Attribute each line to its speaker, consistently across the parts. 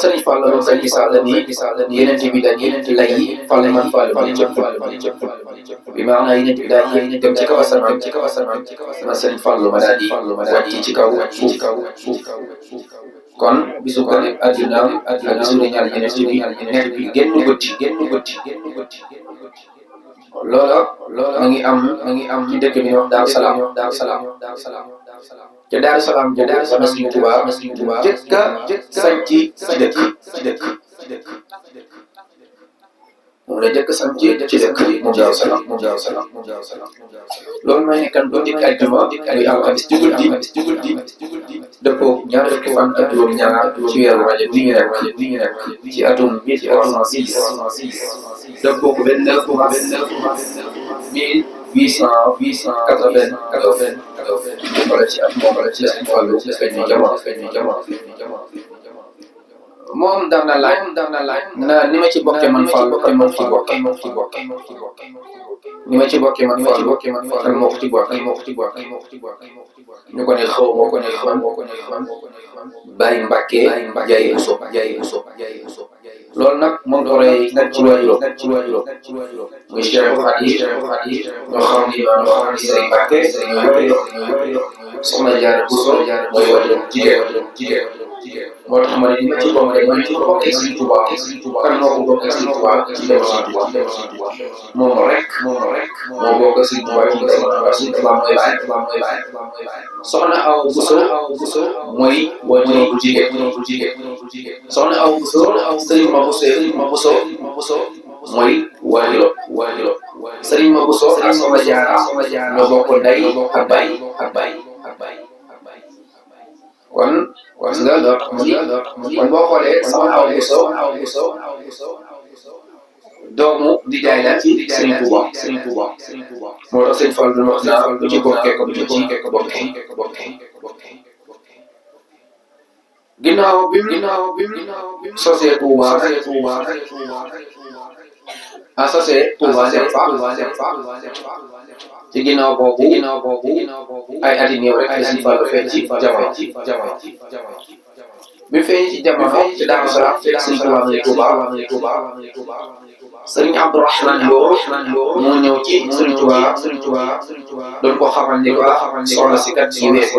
Speaker 1: Sëriñ Fall la doon sañ gisaale ni yeneen bi daal lay Fall man Fall man jëpp bi maanaam yeneen bi daal dem ci kaw asamaan man Sëriñ Fall ma daal di wàcc ci kaw suuf kon bisu gane àddinaam ak bisu ñaar yeneen bi nekk bi génn guddi loola ma ngi am ci dëkk bi wax Daaru Salaam ca Daaru Salaam sama Sëriñ Tuubaa jëkk a sañ ci dëkk moom la jëkk a sañ ci dëkk moom Daaru Salaam loolu mooy nekkan bu dikk àjjuma muy alxamis ci guddi dëppoo ñaar fukki fan ak juróom ñaar ci weeru Rajab bi ñu nekk ci atum 1306 dëppoo ko 29 mars 1894 wala ci at moom la ci Sëriñ Fallu feeñ ni jamono moom daan na laaj na ni ma ci bokkee man Fallu kan moo ci bokkee ni ma ci bokkee man Fallu kan moo ko ci bokkee ñu ko ne xaw moo ko ne xam Baye Mbacke Ndiaye Bousso loolu nag moom dooree nag ci waajuram muy Cheikh Khady ñoo xam ni Serigne Mbacke soxna Diarra Bousso mooy waajuram jigéen moo tax ma ne ni ma ci bokkee man ci bokkee Serigne Touba kan moo ko bokkee Serigne Touba ci dem Serigne Touba moom rek moo bokk Serigne Touba ci dem Serigne Touba mooy laaj soxna Awa Bousso mooy waajur bu jigéen soxna Awa Bousso Serigne Ma Bousso mooy waajur Serigne Ma Bousso ak soxna Diarra ñoo bokk ndey ak baay kon nga kon boo xoolee soxna Awa Bousso doomu di jaay la ci Serigne Touba moo tax Serigne Fall wax naa bu ci bokkee ko bokkee ginnaaw bi mu sosee Touba sosee Touba dem fa ci ginnaaw boobu ay at yu néew rek ay Serigne Fall feeñ ci jamono bi feeñ ci jamono ci Daaru Salaam fekk Serigne Touba Serigne Abdourahmane Lo moo ñëw ci Serigne Touba doon ko xamal ni ko soxna si kat yi weesu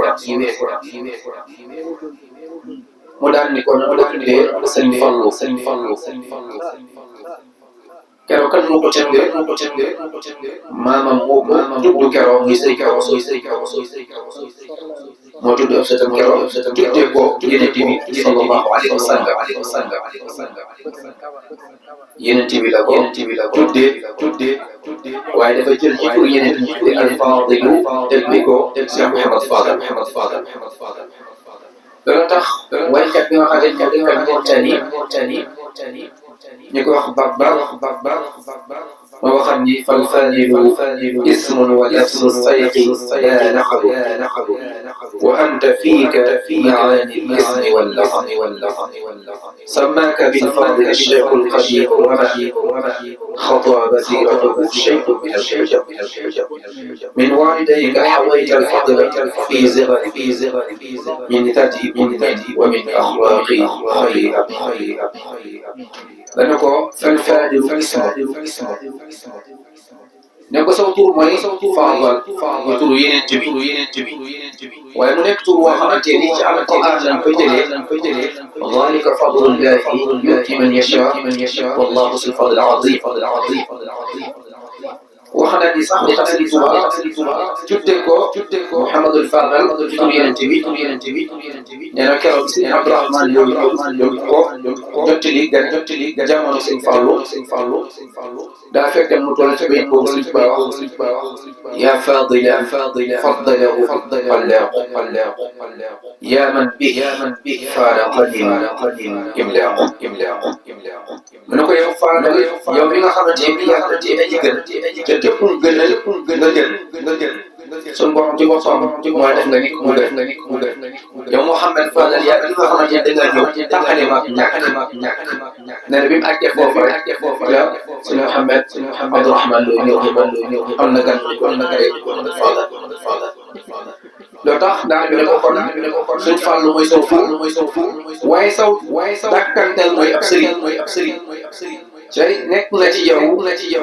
Speaker 1: mu daan ni ko mu tuddee Serigne Fallu keroog kan moo ko tënkee maamam moo ko tudd keroog muy Serigne Karoso moo tudd ab sëtam keroog tuddee ko Yonent bi sallallahu alayhi wa sallam Yonent bi la ko tuddee waaye dafa jël ci pour Yonent bi tuddee al-Faadilu def bi ko Cheikh Mouhamad Fadal loolu tax waykat bi nga xam ne Mauritanie ñu ko wax Babba moo waxam ni fal faadilu ismun wa lafzu sayqi la naqabu wa anta fiika maani al-ismi wal lafzi سماك بالفضل الشيخ القديم خطى بصيرته الشيخ من الحجب من والديك حويت الفضل في زغر من ذاتي ومن أخلاقي خير لأنك فالفاضل اسمه ne ko saw tur mooy Fadal mooy tur Yonent bi waaye mu nekk tur boo xamante ni ci Alxuraan lañ koy jëlee zaalika fadlullaahi yu'tiihi man yashaa wallaahu zul fadlil aziim wax na ni sax li tax Sëriñ Tuubaa tuddee ko Mouhamadul Fadal tur Yonent bi nee na keroog si Abdourahmane Lo ko jottali jamono Sëriñ Fallu daa fekk mu toll ci biir boobu Sëriñ Tuubaa wax yaa Faadilan faddalahu xallaaqu yaa man bihi faaraqani imlaaqu mu ne ko yow Fadal yow mi nga xamante ni yaa xamante ni aji gën te képp gënal nga jël suñu borom ci boppam mooy def nga ni mu def yow Mouhamed Fadal yaa ngi nga xamante ne da ngaa ñëw tàqale ma ñàkk nee na bi mu àggee foofu rek la suñu Mouhamed Abdourahmane Lo ñëw am na gan Fadal loo tax daal bi ne ko kon suñ fàllu mooy saw tur waaye saw dàkkantal mooy ab sëriñ cay nekk na ci yow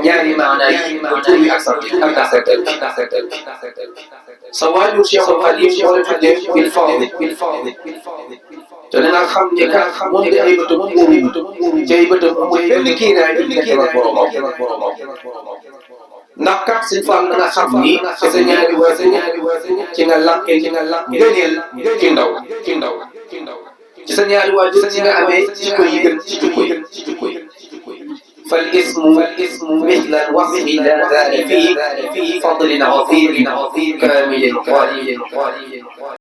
Speaker 1: ñaari maanaa yi mooy tur bi ak sant bi ak dàkkantal bi sa waajur Cheikhul Khadim moo la tuddee bil fadl te da nga xam ne kat moom de ay bëtam muuru ci ay bëtam amul benn kiiraay bi diggante ak boromam ndax kat suñ faam da nga xam ni ci sa ñaari waajur ci nga làqee ngëneel ci ndaw ci sa ñaari waajur ci nga amee jikko yi gën ci jikko yi فالاسم مثل الوصف لا زال فيه فضل عظيم كامل قليل